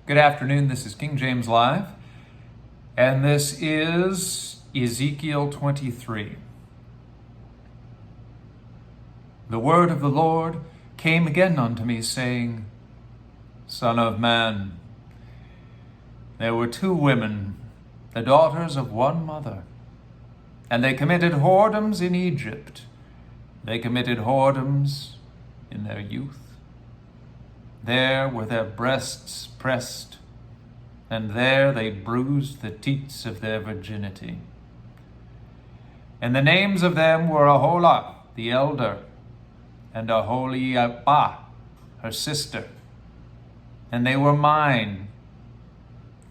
Good afternoon, this is King James Live, and this is Ezekiel 23. The word of the Lord came again unto me, saying, Son of man, there were two women, the daughters of one mother, and they committed whoredoms in Egypt. They committed whoredoms in their youth. There were their breasts pressed, and there they bruised the teats of their virginity. And the names of them were Aholah, the elder, and Aholiabah, her sister. And they were mine,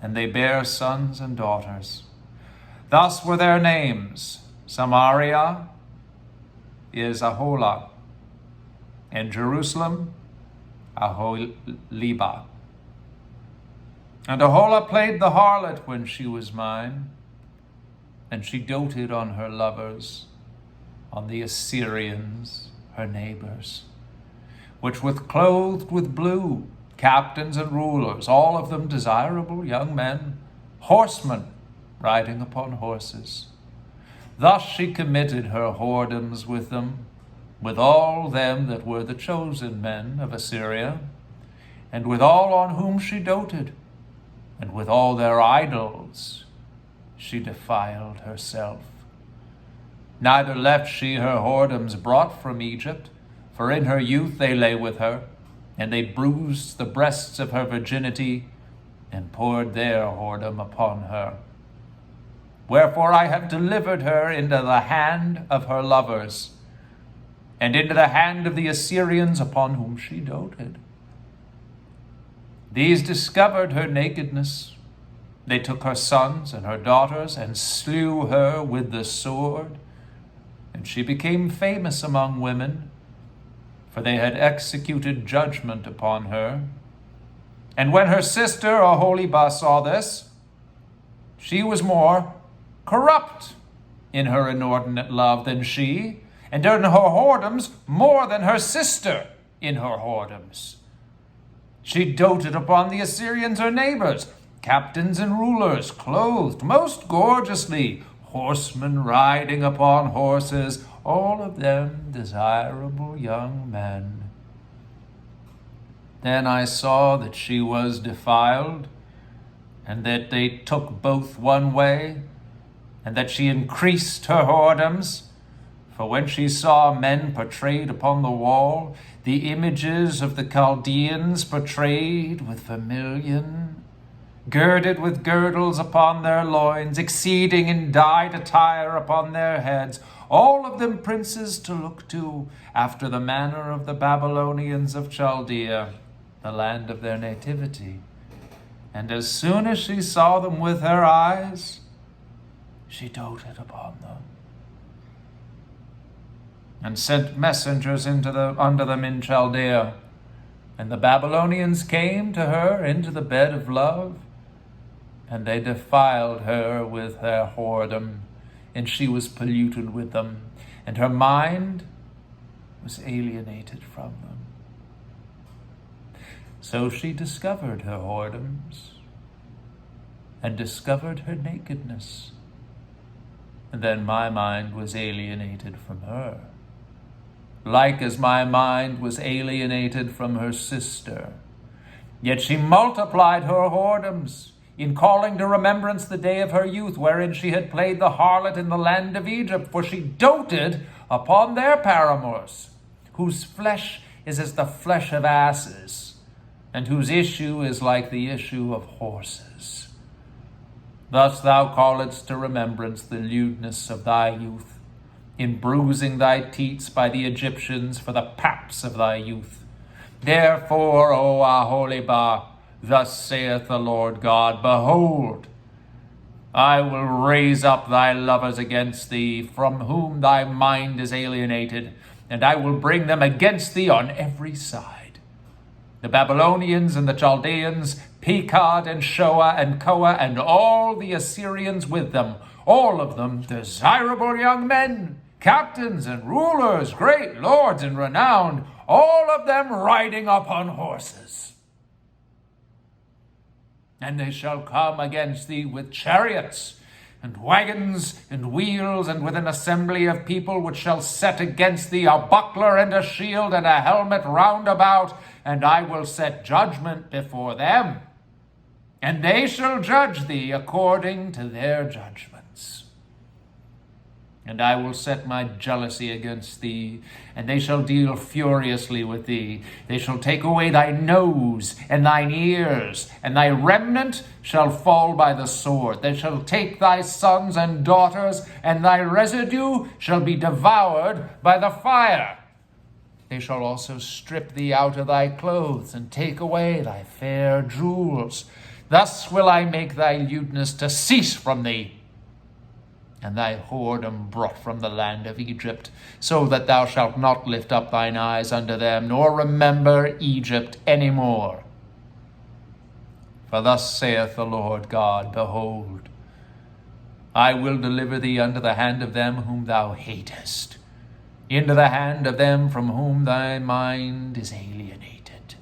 and they bare sons and daughters. Thus were their names: Samaria is Aholah, and Jerusalem Aholiabah. And Aholah played the harlot when she was mine, and she doted on her lovers, on the Assyrians, her neighbors, which were clothed with blue, captains and rulers, all of them desirable young men, horsemen riding upon horses. Thus she committed her whoredoms with them, with all them that were the chosen men of Assyria, and with all on whom she doted, and with all their idols she defiled herself. Neither left she her whoredoms brought from Egypt, for in her youth they lay with her, and they bruised the breasts of her virginity, and poured their whoredom upon her. Wherefore I have delivered her into the hand of her lovers, and into the hand of the Assyrians upon whom she doted. These discovered her nakedness. They took her sons and her daughters and slew her with the sword, and she became famous among women, for they had executed judgment upon her. And when her sister Aholiabah saw this, she was more corrupt in her inordinate love than she, and in her whoredoms more than her sister in her whoredoms. She doted upon the Assyrians, her neighbors, captains and rulers, clothed most gorgeously, horsemen riding upon horses, all of them desirable young men. Then I saw that she was defiled, and that they took both one way, and that she increased her whoredoms. For when she saw men portrayed upon the wall, the images of the Chaldeans portrayed with vermilion, girded with girdles upon their loins, exceeding in dyed attire upon their heads, all of them princes to look to, after the manner of the Babylonians of Chaldea, the land of their nativity. And as soon as she saw them with her eyes, she doted upon them, and sent messengers unto them in Chaldea. And the Babylonians came to her into the bed of love, and they defiled her with their whoredom, and she was polluted with them, and her mind was alienated from them. So she discovered her whoredoms, and discovered her nakedness, and then my mind was alienated from her, like as my mind was alienated from her sister. Yet she multiplied her whoredoms, in calling to remembrance the day of her youth, wherein she had played the harlot in the land of Egypt, for she doted upon their paramours, whose flesh is as the flesh of asses, and whose issue is like the issue of horses. Thus thou calledst to remembrance the lewdness of thy youth, in bruising thy teats by the Egyptians for the paps of thy youth. Therefore, O Aholiabah, thus saith the Lord God, Behold, I will raise up thy lovers against thee, from whom thy mind is alienated, and I will bring them against thee on every side. The Babylonians and the Chaldeans, Pekod and Shoa and Koa, and all the Assyrians with them, all of them desirable young men, captains and rulers, great lords and renowned, all of them riding upon horses. And they shall come against thee with chariots, and wagons, and wheels, and with an assembly of people, which shall set against thee a buckler, and a shield, and a helmet round about, and I will set judgment before them, and they shall judge thee according to their judgments. And I will set my jealousy against thee, and they shall deal furiously with thee. They shall take away thy nose and thine ears, and thy remnant shall fall by the sword. They shall take thy sons and daughters, and thy residue shall be devoured by the fire. They shall also strip thee out of thy clothes, and take away thy fair jewels. Thus will I make thy lewdness to cease from thee, and thy whoredom brought from the land of Egypt, so that thou shalt not lift up thine eyes unto them, nor remember Egypt any more. For thus saith the Lord God, Behold, I will deliver thee unto the hand of them whom thou hatest, into the hand of them from whom thy mind is alienated.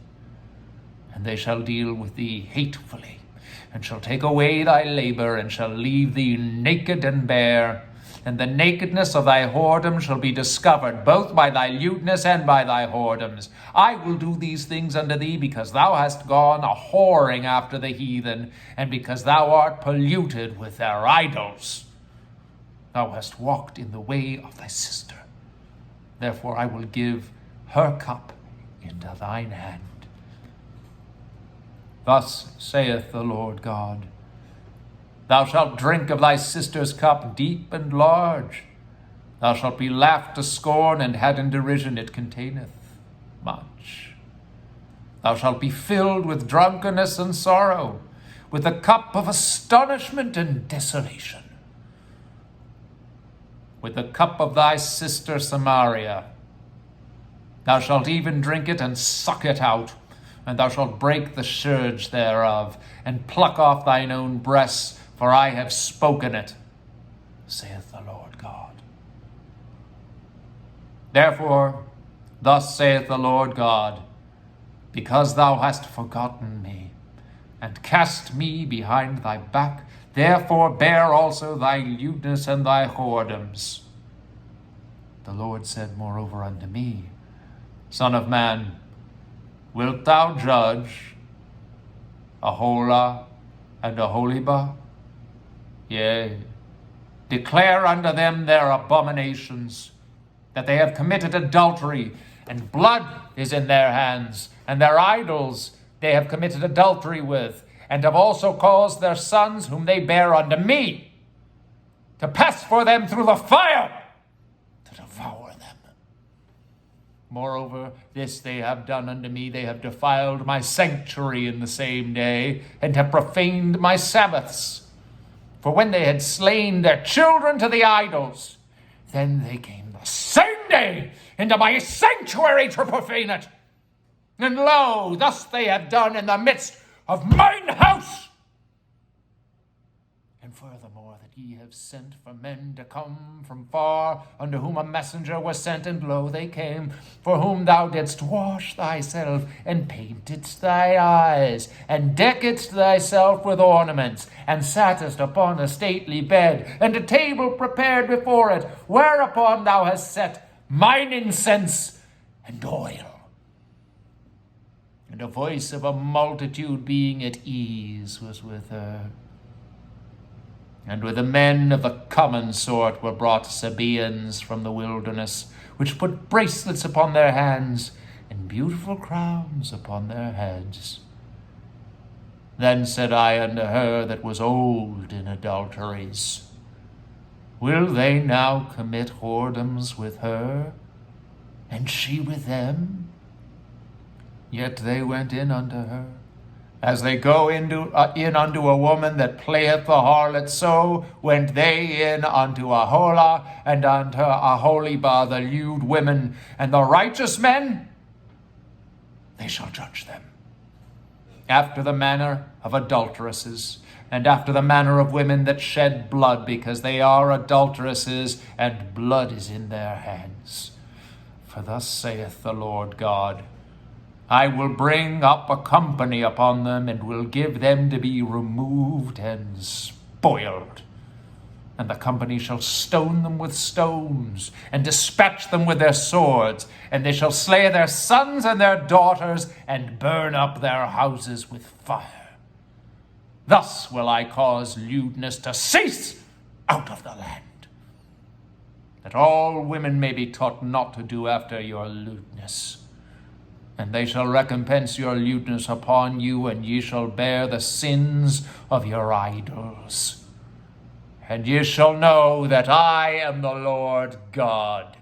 And they shall deal with thee hatefully, and shall take away thy labor, and shall leave thee naked and bare. And the nakedness of thy whoredom shall be discovered, both by thy lewdness and by thy whoredoms. I will do these things unto thee, because thou hast gone a whoring after the heathen, and because thou art polluted with their idols. Thou hast walked in the way of thy sister. Therefore I will give her cup into thine hand. Thus saith the Lord God, Thou shalt drink of thy sister's cup deep and large. Thou shalt be laughed to scorn, and had in derision. It containeth much. Thou shalt be filled with drunkenness and sorrow, with the cup of astonishment and desolation. With the cup of thy sister Samaria, thou shalt even drink it and suck it out. And thou shalt break the scourge thereof, and pluck off thine own breasts, for I have spoken it, saith the Lord God. Therefore, thus saith the Lord God, because thou hast forgotten me, and cast me behind thy back, therefore bear also thy lewdness and thy whoredoms. The Lord said moreover unto me, Son of man, wilt thou judge Aholah and Aholibah? Yea, declare unto them their abominations, that they have committed adultery, and blood is in their hands, and their idols they have committed adultery with, and have also caused their sons, whom they bear unto me, to pass for them through the fire, to devour them. Moreover, this they have done unto me, they have defiled my sanctuary in the same day, and have profaned my Sabbaths. For when they had slain their children to the idols, then they came the same day into my sanctuary to profane it. And lo, thus they have done in the midst of mine house. And furthermore, that ye have sent for men to come from far, unto whom a messenger was sent, and lo, they came, for whom thou didst wash thyself, and paintedst thy eyes, and deckedst thyself with ornaments, and sattest upon a stately bed, and a table prepared before it, whereupon thou hast set mine incense and oil. And a voice of a multitude being at ease was with her. And with the men of the common sort were brought Sabaeans from the wilderness, which put bracelets upon their hands, and beautiful crowns upon their heads. Then said I unto her that was old in adulteries, Will they now commit whoredoms with her, and she with them? Yet they went in unto her, as they go in unto a woman that playeth the harlot, so went they in unto Aholah and unto Aholibah, the lewd women, and the righteous men, they shall judge them, after the manner of adulteresses, and after the manner of women that shed blood, because they are adulteresses, and blood is in their hands. For thus saith the Lord God, I will bring up a company upon them, and will give them to be removed and spoiled. And the company shall stone them with stones, and dispatch them with their swords, and they shall slay their sons and their daughters, and burn up their houses with fire. Thus will I cause lewdness to cease out of the land, that all women may be taught not to do after your lewdness. And they shall recompense your lewdness upon you, and ye shall bear the sins of your idols. And ye shall know that I am the Lord God.